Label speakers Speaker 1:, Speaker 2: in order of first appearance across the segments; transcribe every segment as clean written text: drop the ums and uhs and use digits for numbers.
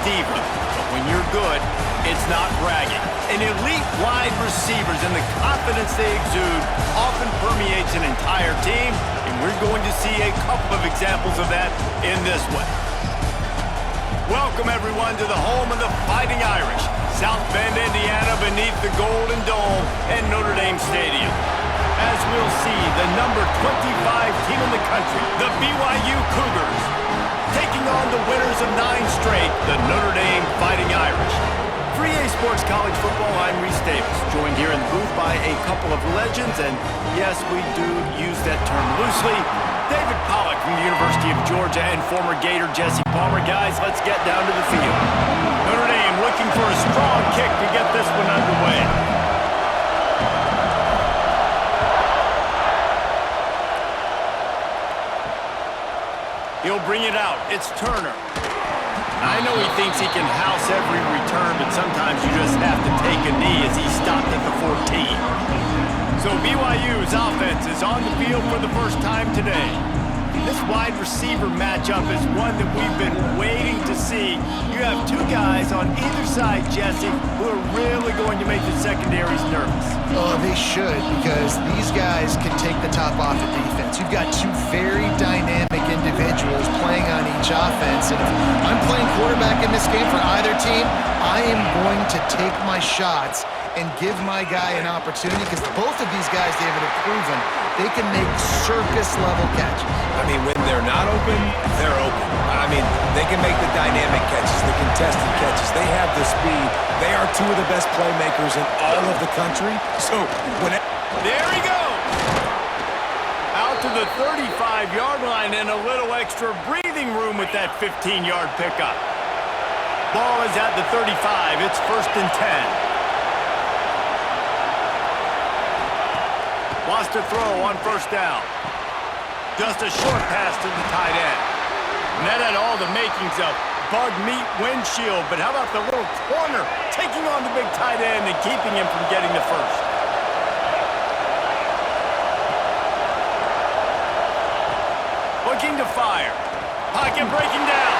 Speaker 1: diva, but when you're good, it's not bragging. And elite wide receivers and the confidence they exude often permeates an entire team, and we're going to see a couple of examples of that in this one. Welcome, everyone, to the home of the Fighting Irish, South Bend, Indiana, beneath the Golden Dome and Notre Dame Stadium. As we'll see, the number 25 team in the country, the BYU Cougars, taking on the winners of 9 straight, the Notre Dame Fighting Irish. For EA Sports College Football, I'm Reese Davis, joined here in the booth by a couple of legends, and yes, we do use that term loosely. David Pollack from the University of Georgia and former Gator Jesse Palmer. Guys, let's get down to the field. Notre Dame looking for a strong kick to get this one underway. He'll bring it out. It's Turner. I know he thinks he can house every return, but sometimes you just have to take a knee as he stopped at the 14. So BYU's offense is on the field for the first time today. This wide receiver matchup is one that we've been waiting to see. You have 2 guys on either side, Jesse, who are really going to make the secondaries nervous.
Speaker 2: Oh, they should, because these guys can take the top off the defense. You've got 2 very dynamic individuals playing on each offense, and if I'm playing quarterback in this game for either team, I am going to take my shots and give my guy an opportunity, because both of these guys, David, have proven they can make circus-level catches.
Speaker 3: I mean, when they're not open, they're open. I mean, they can make the dynamic catches, the contested catches. They have the speed. They are 2 of the best playmakers in all of the country. So,
Speaker 1: there he goes! Out to the 35-yard line and a little extra breathing room with that 15-yard pickup. Ball is at the 35. It's 1st and 10. Wants to throw on 1st down. Just a short pass to the tight end. And that had all the makings of bug meat windshield, but how about the little corner taking on the big tight end and keeping him from getting the first? Looking to fire. Pocket breaking down.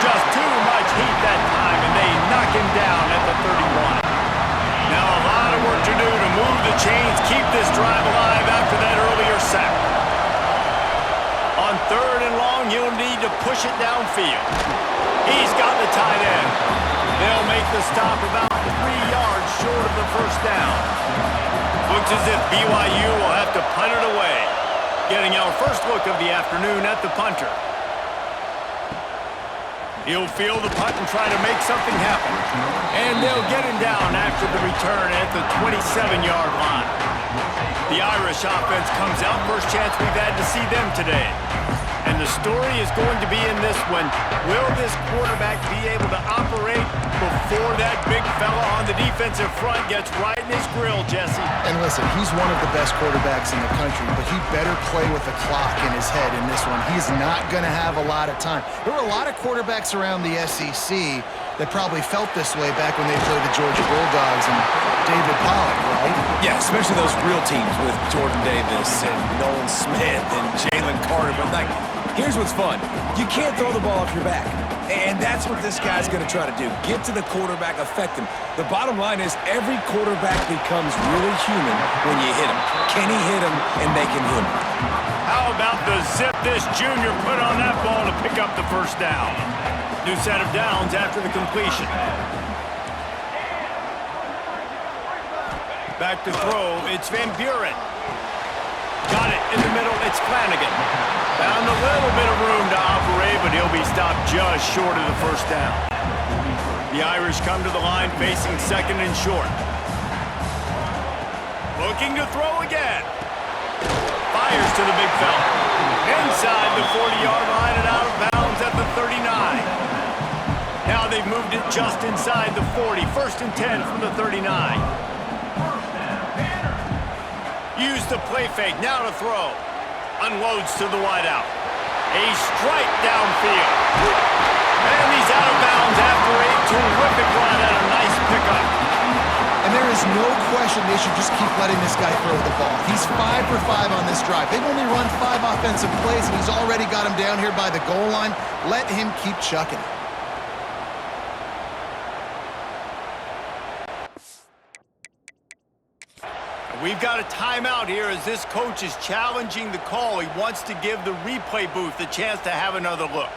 Speaker 1: Just too much heat that time, and they knock him down at the 31. Now a lot of work to do to move the chains, keep this drive alive after that earlier sack. On 3rd and long, he'll need to push it downfield. He's got the tight end. They'll make the stop about 3 yards short of the 1st down. Looks as if BYU will have to punt it away. Getting our first look of the afternoon at the punter. He'll field the punt and try to make something happen. And they'll get him down after the return at the 27-yard line. The Irish offense comes out. First chance we've had to see them today. And the story is going to be in this one. Will this quarterback be able to operate before that big fella on the defensive front gets right in his grill, Jesse?
Speaker 2: And listen, he's one of the best quarterbacks in the country, but he better play with the clock in his head in this one. He's not going to have a lot of time. There were a lot of quarterbacks around the SEC that probably felt this way back when they played the Georgia Bulldogs and David Pollack, right?
Speaker 3: yeah, especially those real teams with Jordan Davis and Nolan Smith and Jalen Carter. But, like, here's what's fun. You can't throw the ball off your back. And that's what this guy's going to try to do. Get to the quarterback, affect him. The bottom line is every quarterback becomes really human when you hit him. Can he hit him and make him human?
Speaker 1: How about the zip this junior put on that ball to pick up the 1st down? New set of downs after the completion. Back to throw, it's Van Buren. Got it in the middle, it's Flanagan. Found a little bit of room to operate, but he'll be stopped just short of the 1st down. The Irish come to the line facing 2nd and short. Looking to throw again. Fires to the big fella. Inside the 40-yard line and out of bounds at the 39. Now they've moved it just inside the 40. 1st and 10 from the 39. Use the play fake, now to throw. Unloads to the wideout. A strike downfield. And he's out of bounds after a terrific run and a nice pickup.
Speaker 2: And there is no question they should just keep letting this guy throw the ball. He's 5 for 5 on this drive. They've only run 5 offensive plays, and he's already got him down here by the goal line. Let him keep chucking it.
Speaker 1: We've got a timeout here as this coach is challenging the call. He wants to give the replay booth a chance to have another look.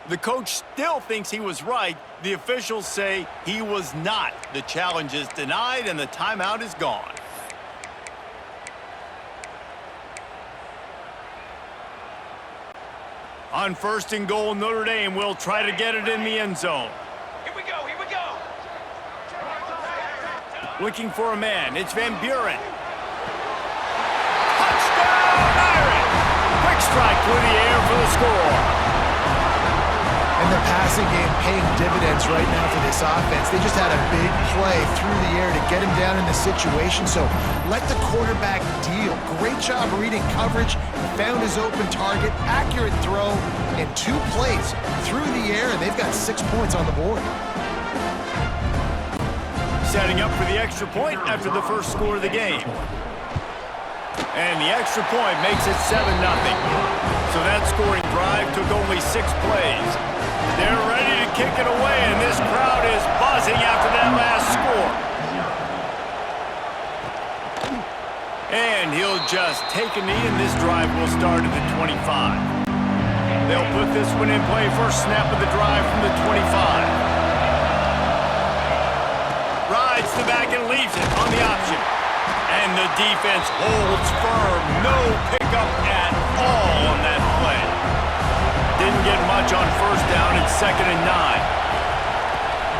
Speaker 1: The coach still thinks he was right. The officials say he was not. The challenge is denied and the timeout is gone. On 1st and goal, Notre Dame will try to get it in the end zone.
Speaker 4: Here we go, here we go.
Speaker 1: Looking for a man, it's Van Buren. Touchdown, Irish! Quick strike through the air for the score.
Speaker 2: And the passing game paying dividends right now for this offense. They just had a big play through the air to get him down in the situation. So let the quarterback deal. Great job reading coverage. Found his open target. Accurate throw. And 2 plays through the air. And they've got 6 points on the board.
Speaker 1: Setting up for the extra point after the first score of the game. And the extra point makes it 7-0. So that scoring drive took only 6 plays. They're ready to kick it away, and this crowd is buzzing after that last score. And he'll just take a knee, and this drive will start at the 25. They'll put this one in play. First snap of the drive from the 25. Rides the back and leaves it on the option. And the defense holds firm. No pickup at all on that play. Didn't get much on first down. It's 2nd and 9.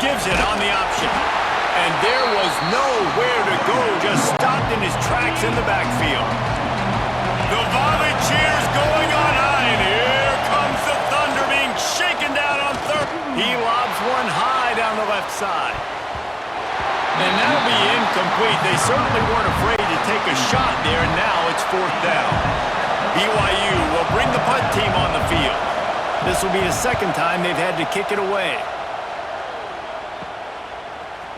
Speaker 1: Gives it on the option. And there was nowhere to go. Just stopped in his tracks in the backfield. The volley cheers going on high. And here comes the Thunder being shaken down on 3rd. He lobs one high down the left side. And that'll be incomplete. They certainly weren't afraid to take a shot there, and now it's 4th down. BYU will bring the punt team on the field. This will be the 2nd time they've had to kick it away.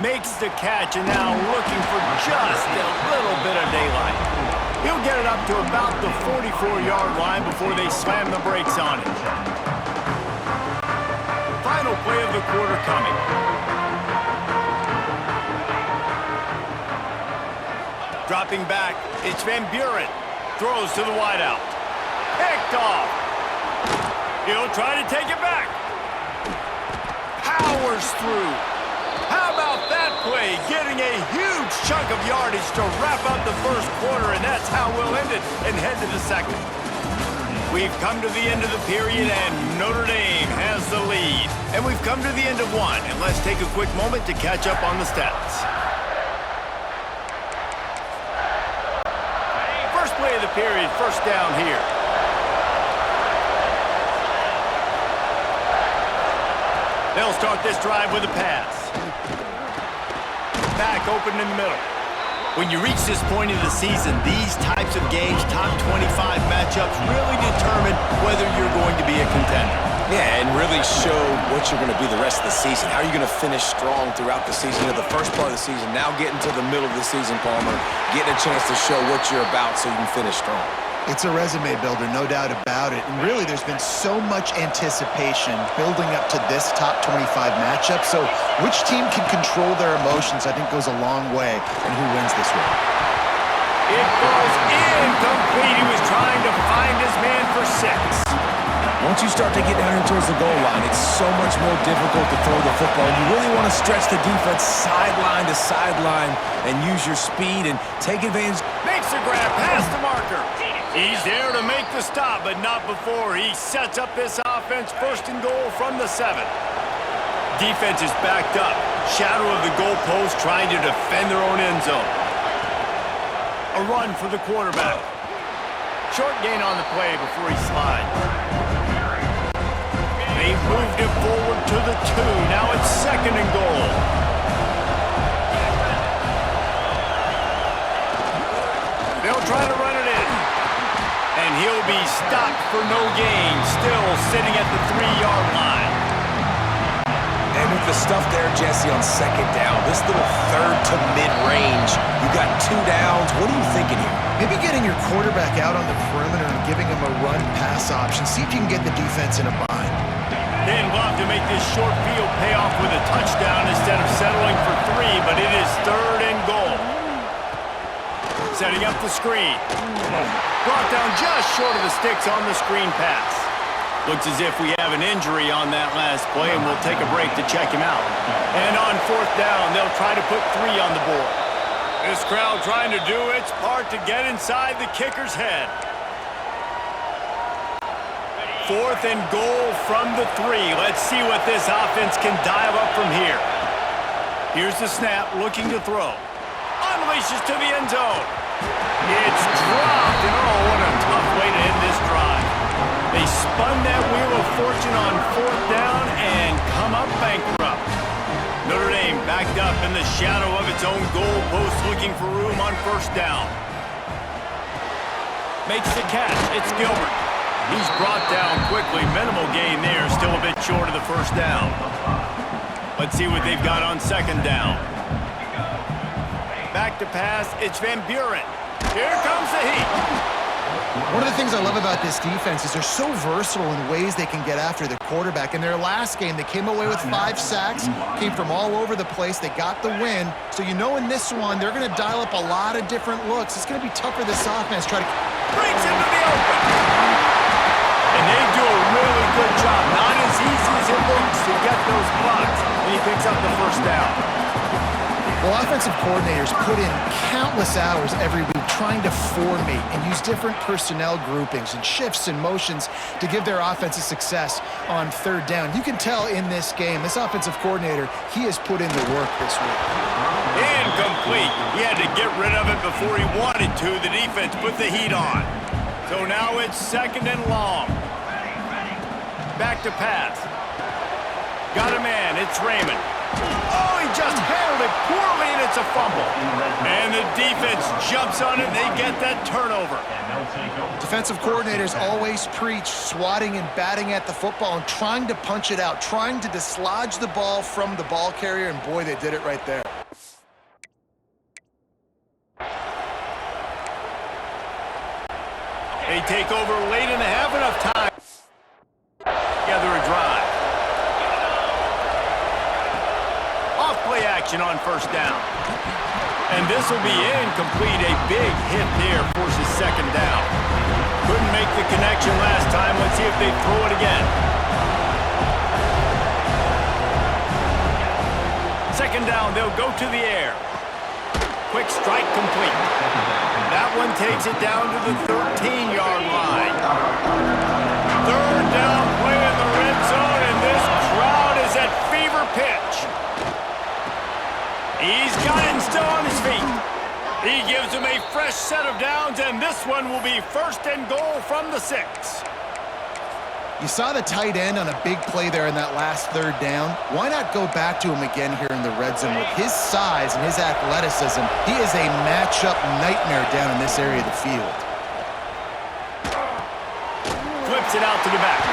Speaker 1: Makes the catch, and now looking for just a little bit of daylight. He'll get it up to about the 44-yard line before they slam the brakes on it. Final play of the quarter coming. Dropping back, it's Van Buren. Throws to the wideout. Picked off. He'll try to take it back. Powers through. How about that play? Getting a huge chunk of yardage to wrap up the first quarter, and that's how we'll end it and head to the 2nd. We've come to the end of the period, and Notre Dame has the lead. And we've come to the end of one, and let's take a quick moment to catch up on the stats. First play of the period, first down here. They'll start this drive with a pass. Back open in the middle. When you reach this point of the season, these types of games, top 25 matchups, really determine whether you're going to be a contender.
Speaker 3: Yeah, and really show what you're going to be the rest of the season. How are you going to finish strong throughout the season? You know, the first part of the season, now getting to the middle of the season, Palmer, getting a chance to show what you're about so you can finish strong.
Speaker 2: It's a resume builder, no doubt about it. And really, there's been so much anticipation building up to this top 25 matchup. So which team can control their emotions, I think, goes a long way in who wins this one.
Speaker 1: It goes incomplete. He was trying to find his man for 6.
Speaker 3: Once you start to get down here towards the goal line, it's so much more difficult to throw the football. You really want to stretch the defense sideline to sideline and use your speed and take advantage.
Speaker 1: Makes the grab past the marker. He's there to make the stop, but not before he sets up this offense first and goal from the 7. Defense is backed up. Shadow of the goalpost trying to defend their own end zone. A run for the quarterback. Short gain on the play before he slides. They've moved it forward to the 2. Now it's second and goal. They'll try to run it in. And he'll be stopped for no gain. Still sitting at the 3-yard line.
Speaker 3: And with the stuff there, Jesse, on second down, this little third to mid-range, you got 2 downs. What are you thinking here?
Speaker 2: Maybe getting your quarterback out on the perimeter and giving him a run-pass option. See if you can get the defense in a bind.
Speaker 1: Then we'll have to make this short field pay off with a touchdown instead of settling for 3, but it is third and goal. Setting up the screen. Brought down just short of the sticks on the screen pass. Looks as if we have an injury on that last play, and we'll take a break to check him out. And on fourth down, they'll try to put 3 on the board. This crowd trying to do its part to get inside the kicker's head. Fourth and goal from the 3. Let's see what this offense can dial up from here. Here's the snap, looking to throw. Unleashes to the end zone. It's dropped, and oh, what a tough way to end this drive. They spun that wheel of fortune on fourth down and come up bankrupt. Notre Dame backed up in the shadow of its own goalpost, looking for room on first down. Makes the catch. It's Gilbert. He's brought down quickly. Minimal gain there. Still a bit short of the first down. Let's see what they've got on second down. Back to pass. It's Van Buren. Here comes the heat.
Speaker 2: One of the things I love about this defense is they're so versatile in ways they can get after the quarterback. In their last game, they came away with 5 sacks, came from all over the place. They got the win. So you know in this one, they're going to dial up a lot of different looks. It's going to be tough for this offense. Try to
Speaker 1: Breaks into the open. And they do a really good job. Not as easy as it looks to get those blocks when he picks up the first down.
Speaker 2: Well, offensive coordinators put in countless hours every week trying to formate and use different personnel groupings and shifts and motions to give their offensive success on third down. You can tell in this game, this offensive coordinator, he has put in the work this week.
Speaker 1: Incomplete. He had to get rid of it before he wanted to. The defense put the heat on. So now it's second and long. Back to pass. Got a man. It's Raymond. Oh, he just handled it poorly, and it's a fumble. And the defense jumps on it, and they get that turnover.
Speaker 2: Defensive coordinators always preach swatting and batting at the football and trying to punch it out, trying to dislodge the ball from the ball carrier, and boy, they did it right there.
Speaker 1: They take over late in the half, enough time. Together a drive. Off-play action on first down. And this will be incomplete. A big hit there forces second down. Couldn't make the connection last time. Let's see if they throw it again. Second down, they'll go to the air. Quick strike complete. That one takes it down to the 13-yard line. Third down play in the red zone, and this crowd is at fever pitch. He's got it and still on his feet. He gives him a fresh set of downs, and this one will be first and goal from the 6.
Speaker 2: You saw the tight end on a big play there in that last third down. Why not go back to him again here in the red zone? With his size and his athleticism, he is a matchup nightmare down in this area of the field.
Speaker 1: Flips it out to the back.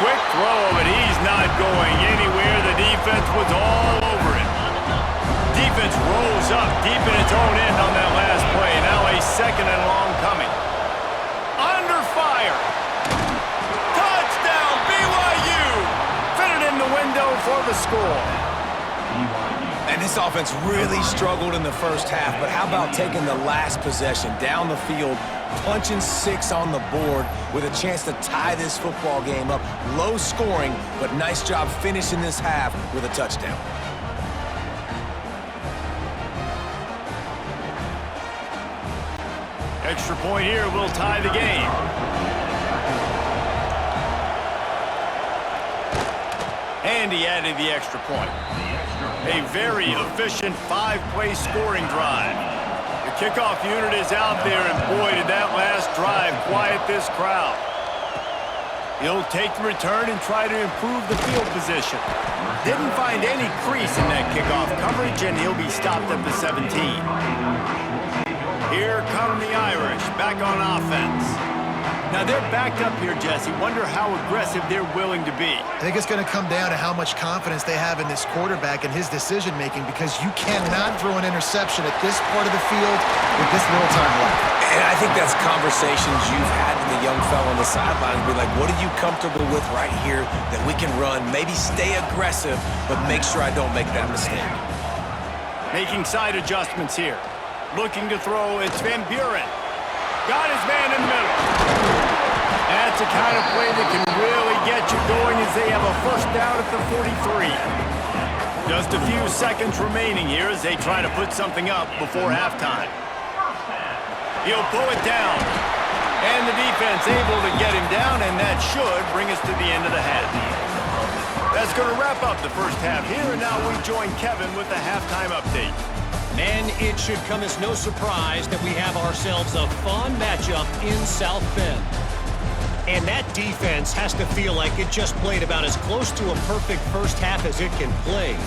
Speaker 1: Quick throw, but he's not going anywhere. The defense was all over it. Defense rolls up deep in its own end on that last play. Now a second and long coming. Under fire. Touchdown, BYU. Fitted in the window for the score.
Speaker 3: And this offense really struggled in the first half, but how about taking the last possession down the field, punching 6 on the board with a chance to tie this football game up. Low scoring, but nice job finishing this half with a touchdown.
Speaker 1: Extra point here will tie the game. And he added the extra point. A very efficient 5-play scoring drive. The kickoff unit is out there, and boy, did that last drive quiet this crowd. He'll take the return and try to improve the field position. Didn't find any crease in that kickoff coverage, and he'll be stopped at the 17. Here come the Irish, back on offense. Now they're backed up here, Jesse. Wonder how aggressive they're willing to be.
Speaker 2: I think it's going to come down to how much confidence they have in this quarterback and his decision-making, because you cannot throw an interception at this part of the field with this little time left.
Speaker 3: And I think that's conversations you've had with the young fella on the sidelines. Be like, what are you comfortable with right here that we can run? Maybe stay aggressive, but make sure I don't make that mistake.
Speaker 1: Making side adjustments here. Looking to throw, it's Van Buren. Got his man in the middle. That's the kind of play that can really get you going as they have a first down at the 43. Just a few seconds remaining here as they try to put something up before halftime. He'll pull it down. And the defense able to get him down, and that should bring us to the end of the half. That's going to wrap up the first half here, and now we join Kevin with the halftime update.
Speaker 4: And it should come as no surprise that we have ourselves a fun matchup in South Bend. And that defense has to feel like it just played about as close to a perfect first half as it can play.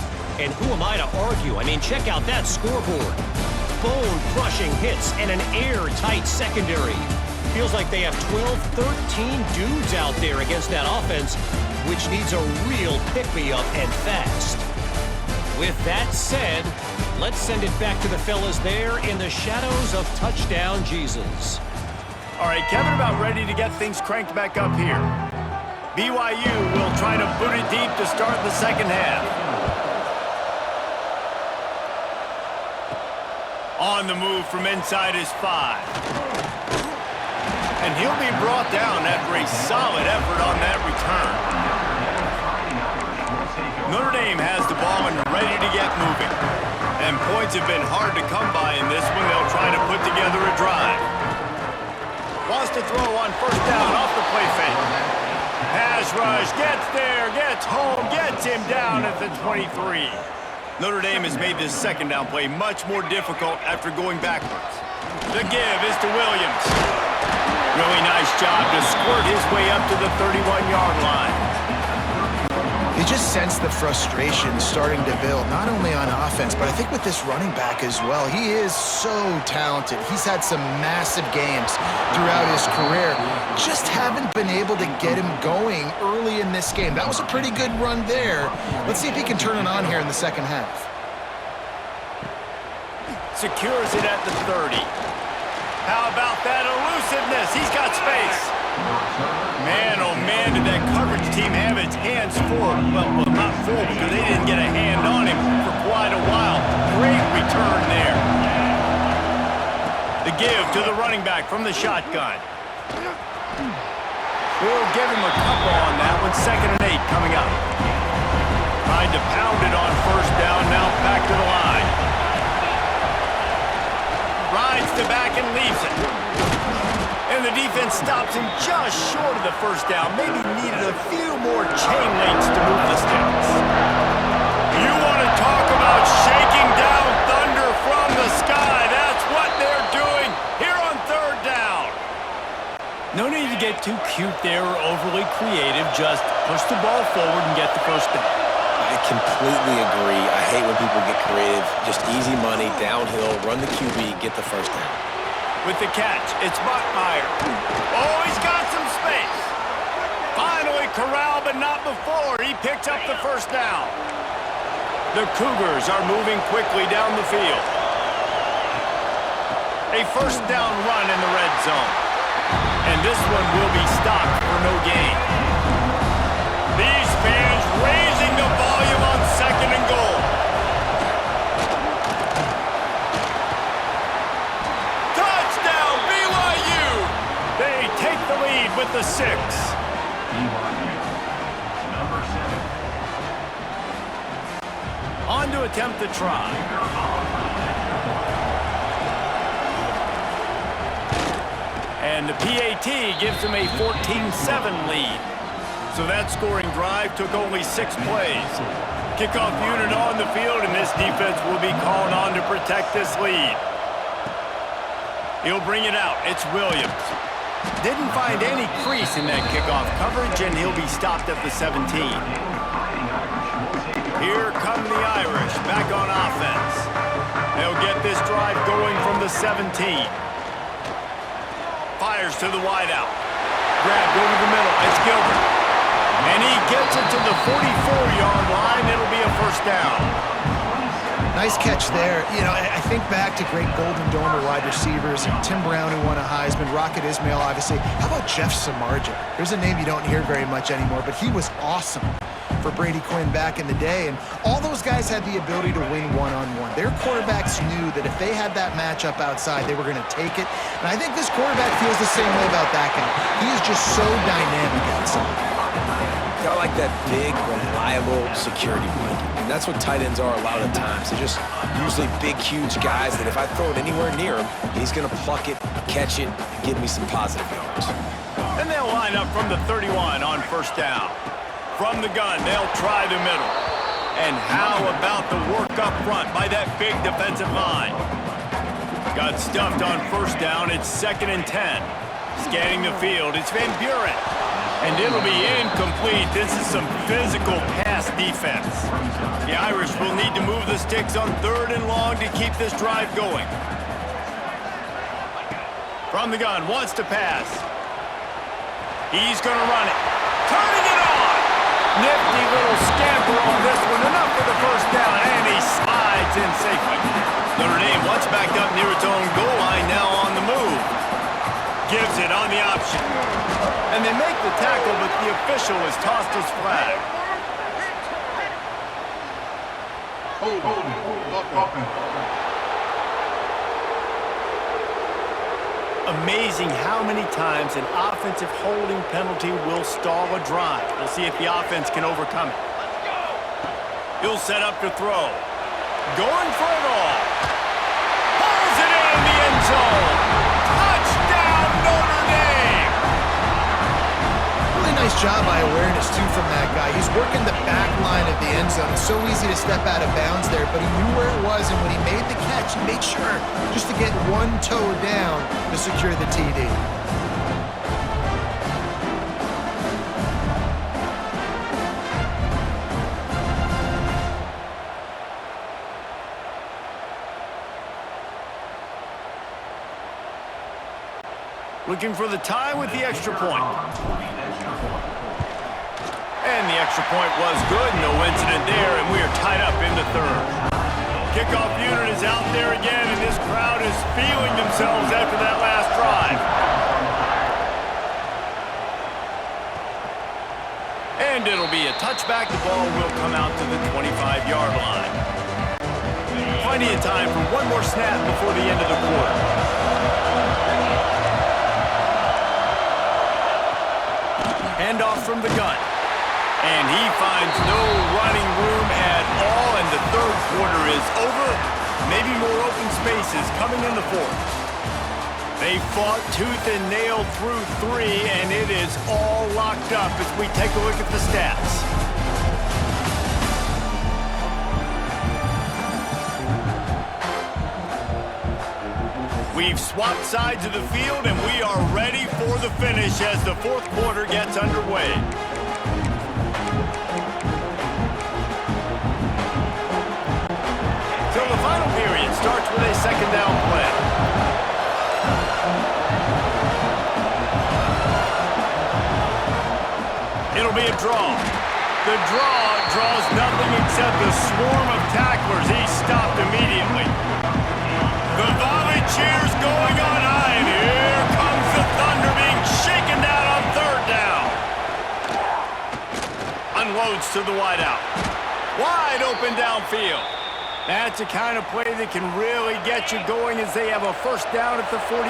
Speaker 4: And who am I to argue? I mean, check out that scoreboard. Bone-crushing hits and an airtight secondary. Feels like they have 12, 13 dudes out there against that offense, which needs a real pick-me-up and fast. With that said, let's send it back to the fellas there in the shadows of Touchdown Jesus.
Speaker 1: All right, Kevin, about ready to get things cranked back up here. BYU will try to boot it deep to start the second half. On the move from inside his 5. And he'll be brought down after a solid effort on that return. Notre Dame has the ball and ready to get moving. And points have been hard to come by in this one. They'll try to put together a drive. Wants to throw on first down off the play fake. Pass rush, gets there, gets home, gets him down at the 23. Notre Dame has made this second down play much more difficult after going backwards. The give is to Williams. Really nice job to squirt his way up to the 31-yard line.
Speaker 2: You just sense the frustration starting to build, not only on offense, but I think with this running back as well. He is so talented. He's had some massive games throughout his career. Just haven't been able to get him going early in this game. That was a pretty good run there. Let's see if he can turn it on here in the second half.
Speaker 1: Secures it at the 30. How about that elusiveness? He's got space. Man, oh man, did that coverage team have its hands full. Well, not full because they didn't get a hand on him for quite a while. Great return there. The give to the running back from the shotgun. We'll give him a couple on that one. 2nd and 8 coming up. Tried to pound it on first down, now back to the line. Rides to back and leaves it. And the defense stops him just short of the first down. Maybe needed a few more chain links to move the sticks. You want to talk about shaking down thunder from the sky. That's what they're doing here on 3rd down. No need to get too cute there or overly creative. Just push the ball forward and get the first down.
Speaker 3: I completely agree. I hate when people get creative. Just easy money, downhill, run the QB, get the first down.
Speaker 1: With the catch, it's Buckmeyer. Oh, he's got some space. Finally corralled, but not before. He picks up the first down. The Cougars are moving quickly down the field. A first down run in the red zone. And this one will be stopped for no gain. These fans raising the volume on 2nd and goal. Touchdown, BYU! They take the lead with the 6. On to attempt the try. And the PAT gives them a 14-7 lead. So that scoring drive took only 6 plays. Kickoff unit on the field, and this defense will be called on to protect this lead. He'll bring it out. It's Williams. Didn't find any crease in that kickoff coverage, and he'll be stopped at the 17. Here come the Irish back on offense. They'll get this drive going from the 17. Fires to the wideout. Grabbed over the middle. It's Gilbert. And he gets it to the 44-yard line. It'll be a first down.
Speaker 2: Nice catch there. You know, I think back to great Golden Domer wide receivers, and Tim Brown, who won a Heisman, Rocket Ismail, obviously. How about Jeff Samardzija? There's a name you don't hear very much anymore, but he was awesome for Brady Quinn back in the day, and all those guys had the ability to win one-on-one. Their quarterbacks knew that if they had that matchup outside, they were going to take it, and I think this quarterback feels the same way about that guy. He is just so dynamic outside.
Speaker 3: I like that big, reliable security blanket. And that's what tight ends are a lot of the times. They're just usually big, huge guys that if I throw it anywhere near him, he's going to pluck it, catch it, and give me some positive yards.
Speaker 1: And they'll line up from the 31 on first down. From the gun, they'll try the middle. And how about the work up front by that big defensive line? Got stuffed on first down. It's 2nd and 10. Scanning the field, it's Van Buren. And it'll be incomplete. This is some physical pass defense. The Irish will need to move the sticks on 3rd and long to keep this drive going. From the gun, wants to pass. He's going to run it. Turning it on! Nifty little scamper on this one. Enough for the first down, and he slides in safely. Notre Dame once backed up near its own goal line, now on the move. Gives it on the option. And they make the tackle, but the official has tossed his flag. Amazing how many times an offensive holding penalty will stall a drive. We'll see if the offense can overcome it. He'll set up to throw. Going for it all. Pulls it in the end zone. Touchdown, Notre Dame!
Speaker 2: Really nice job by awareness, too, from that guy. He's working the back line of the end zone. It's so easy to step out of bounds there, but he knew where it was, and when he made the catch, he made sure just to get one toe down to secure the TD.
Speaker 1: Looking for the tie with the extra point. And the extra point was good. No incident there, and we are tied up in the 3rd. Kickoff unit is out there again, and this crowd is feeling themselves after that last drive. And it'll be a touchback. The ball will come out to the 25-yard line. Plenty of time for one more snap before the end of the quarter. Handoff from the gun. And he finds no running room at all, and the 3rd quarter is over. Maybe more open spaces coming in the 4th. They fought tooth and nail through 3, and it is all locked up as we take a look at the stats. We've swapped sides of the field, and we are ready for the finish as the 4th quarter gets underway. So the final period starts with a 2nd down play. It'll be a draw. The draw draws nothing except a swarm of tacklers. He's stopped immediately. The volley cheers going on high, and here comes the Thunder being shaken down on 3rd down. Unloads to the wideout. Wide open downfield. That's the kind of play that can really get you going as they have a first down at the 43.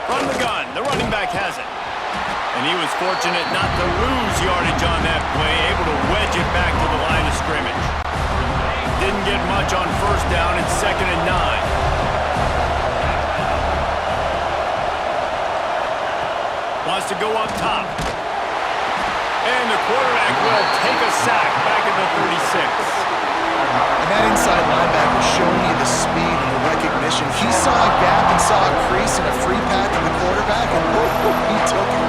Speaker 1: From the gun, the running back has it. And he was fortunate not to lose yardage on that play, able to wedge it back to the line of scrimmage. didn't get much on first down. It's 2nd and 9. Wants to go up top. And the quarterback will take a sack back at the 36.
Speaker 2: And that inside linebacker showing you the speed and the recognition. He saw a gap and saw a crease and a free path in the quarterback, and he took it.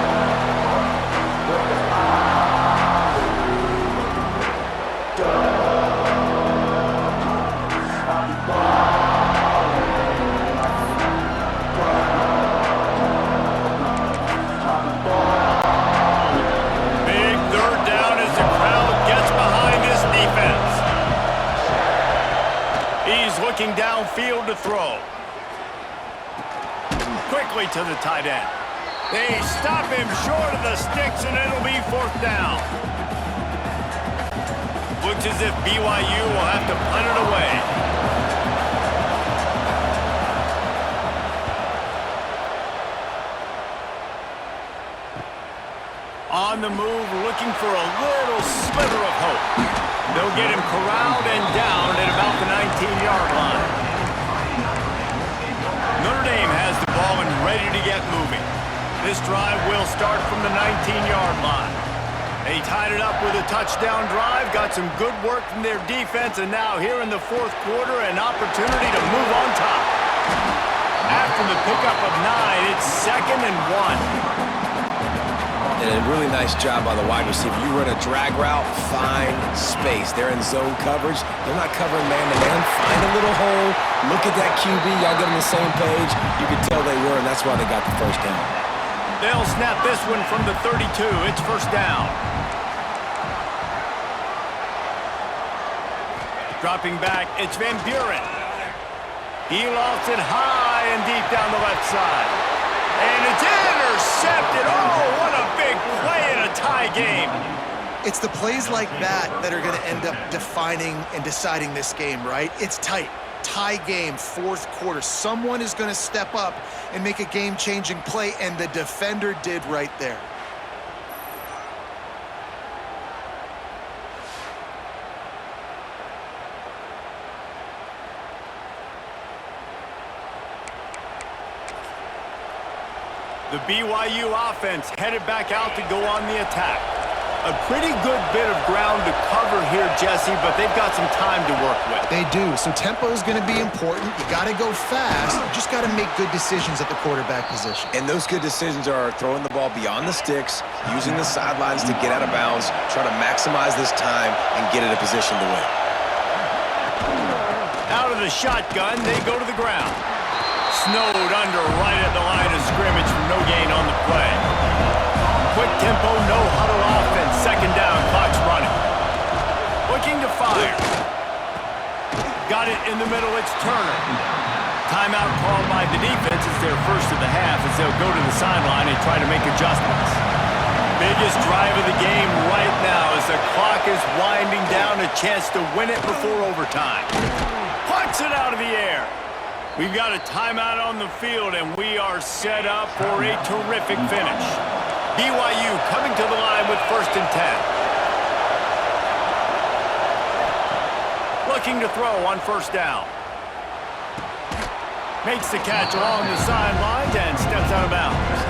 Speaker 1: Big 3rd down as the crowd gets behind this defense. He's looking downfield to throw. Quickly to the tight end. They stop him short of the sticks, and it'll be 4th down. Looks as if BYU will have to punt it away. On the move, looking for a little sliver of hope. They'll get him corralled and down at about the 19-yard line. Notre Dame has the ball and ready to get moving. This drive will start from the 19-yard line. They tied it up with a touchdown drive, got some good work from their defense, and now here in the 4th quarter, an opportunity to move on top. After the pickup of 9, it's 2nd and 1.
Speaker 3: And a really nice job by the wide receiver. You run a drag route, find space. They're in zone coverage. They're not covering man-to-man. Find a little hole. Look at that QB. Y'all get on the same page. You can tell they were, and that's why they got the 1st down.
Speaker 1: They'll snap this one from the 32. It's 1st down. Dropping back, it's Van Buren. He lofts it high and deep down the left side. And it's intercepted. Oh, what a big play in a tie game.
Speaker 2: It's the plays like that that are going to end up defining and deciding this game, right? It's tight. Tie game, 4th quarter. Someone is going to step up and make a game-changing play, and the defender did right there.
Speaker 1: The BYU offense headed back out to go on the attack. A pretty good bit of ground to cover here, Jesse, but they've got some time to work with.
Speaker 2: They do, so tempo is going to be important. You got to go fast. You just got to make good decisions at the quarterback position.
Speaker 3: And those good decisions are throwing the ball beyond the sticks, using the sidelines to get out of bounds, try to maximize this time, and get in a position to win.
Speaker 1: Out of the shotgun, they go to the ground. Snowed under right at the line of scrimmage for no gain on the play. Quick tempo, no huddle offense. 2nd down, clock's running. Looking to fire. Got it in the middle, it's Turner. Timeout called by the defense. It's their first of the half as they'll go to the sideline and try to make adjustments. Biggest drive of the game right now as the clock is winding down, a chance to win it before overtime. Puts it out of the air. We've got a timeout on the field, and we are set up for a terrific finish. BYU coming to the line with 1st and 10. Looking to throw on 1st down. Makes the catch along the sidelines and steps out of bounds.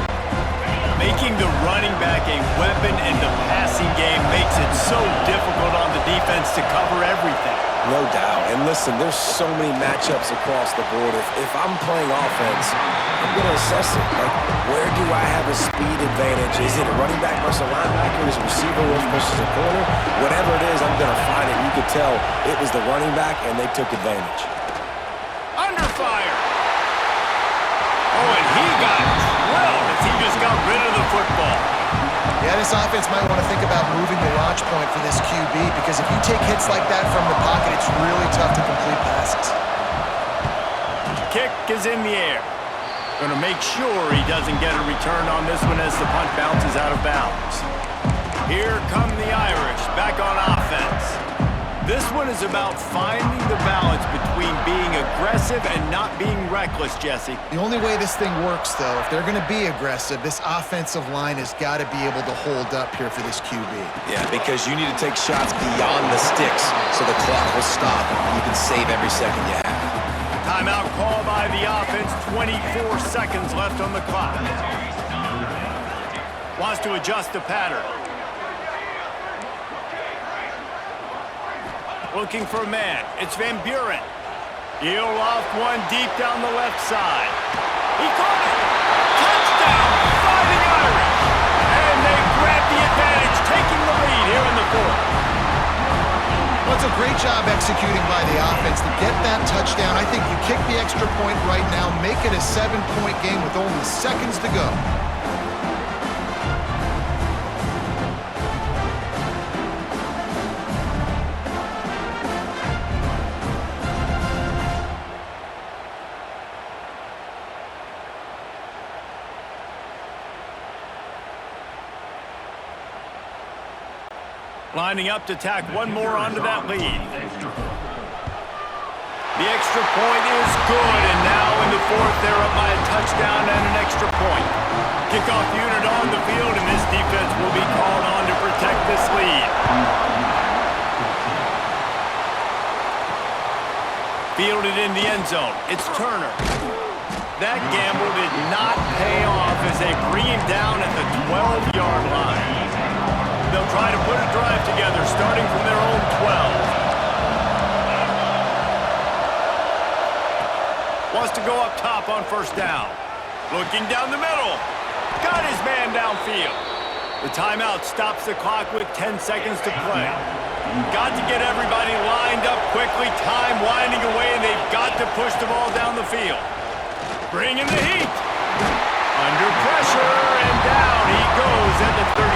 Speaker 1: Making the running back a weapon in the passing game makes it so difficult on the defense to cover everything.
Speaker 3: No doubt. And listen, there's so many matchups across the board. If I'm playing offense, I'm going to assess it. Like, where do I have a speed advantage? Is it a running back versus a linebacker? Is it a receiver versus a corner? Whatever it is, I'm going to find it. You could tell it was the running back, and they took advantage.
Speaker 1: Under fire. Oh, and he got drilled as he just got rid of the football.
Speaker 2: Yeah, this offense might want to think about moving the launch point for this QB, because if you take hits like that from the pocket, it's really tough to complete passes.
Speaker 1: Kick is in the air. Going to make sure he doesn't get a return on this one as the punt bounces out of bounds. Here come the Irish back on offense. This one is about finding the balance between being aggressive and not being reckless, Jesse.
Speaker 2: The only way this thing works, though, if they're going to be aggressive, this offensive line has got to be able to hold up here for this QB.
Speaker 3: Yeah, because you need to take shots beyond the sticks so the clock will stop and you can save every second you have.
Speaker 1: Timeout call by the offense. 24 seconds left on the clock. Wants to adjust the pattern. Looking for a man. It's Van Buren. He'll loft one deep down the left side. He caught it. Touchdown, Fighting Irish. And they grab the advantage, taking the lead here in the fourth.
Speaker 2: Well, it's a great job executing by the offense to get that touchdown. I think you kick the extra point right now, make it a 7-point game with only seconds to go.
Speaker 1: Lining up to tack one more onto that lead. The extra point is good, and now in the fourth, they're up by a touchdown and an extra point. Kickoff unit on the field, and this defense will be called on to protect this lead. Fielded in the end zone. It's Turner. That gamble did not pay off as they bring him down at the 12-yard line. They'll try to put a drive together, starting from their own 12. Wants to go up top on first down. Looking down the middle. Got his man downfield. The timeout stops the clock with 10 seconds to play. Got to get everybody lined up quickly. Time winding away, and they've got to push the ball down the field. Bringing the heat. Under pressure, and down he goes at the 33.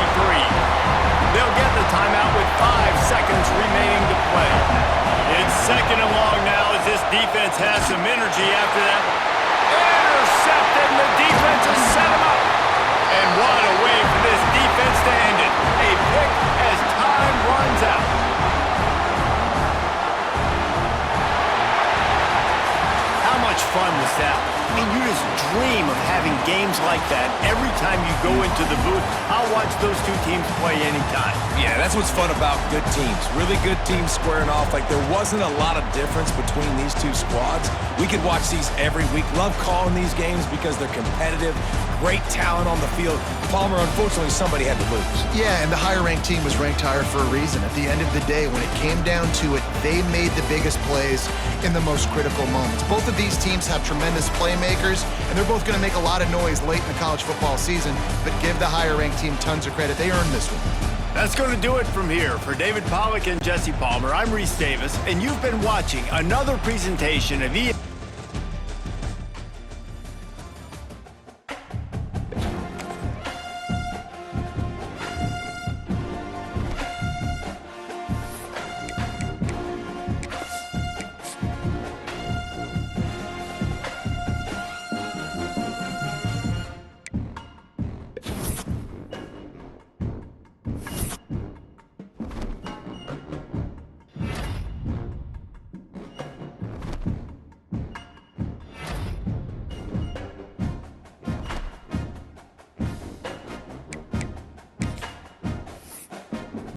Speaker 1: They'll get the timeout with 5 seconds remaining to play. It's second and long now as this defense has some energy after that. Intercepted, and the defense has set him up. And what a way for this defense to end it. A pick as time runs out. How much fun was that? I mean, you just dream of having games like that every time you go into the booth. I'll watch those two teams play anytime.
Speaker 3: Yeah, that's what's fun about good teams. Really good teams squaring off. Like, there wasn't a lot of difference between these two squads. We could watch these every week. Love calling these games because they're competitive. Great talent on the field. Palmer, unfortunately, somebody had to lose.
Speaker 2: Yeah, and the higher-ranked team was ranked higher for a reason. At the end of the day, when it came down to it, they made the biggest plays in the most critical moments. Both of these teams have tremendous playmakers, and they're both going to make a lot of noise late in the college football season, but give the higher-ranked team tons of credit. They earned this one.
Speaker 1: That's going to do it from here. For David Pollack and Jesse Palmer, I'm Reese Davis, and you've been watching another presentation of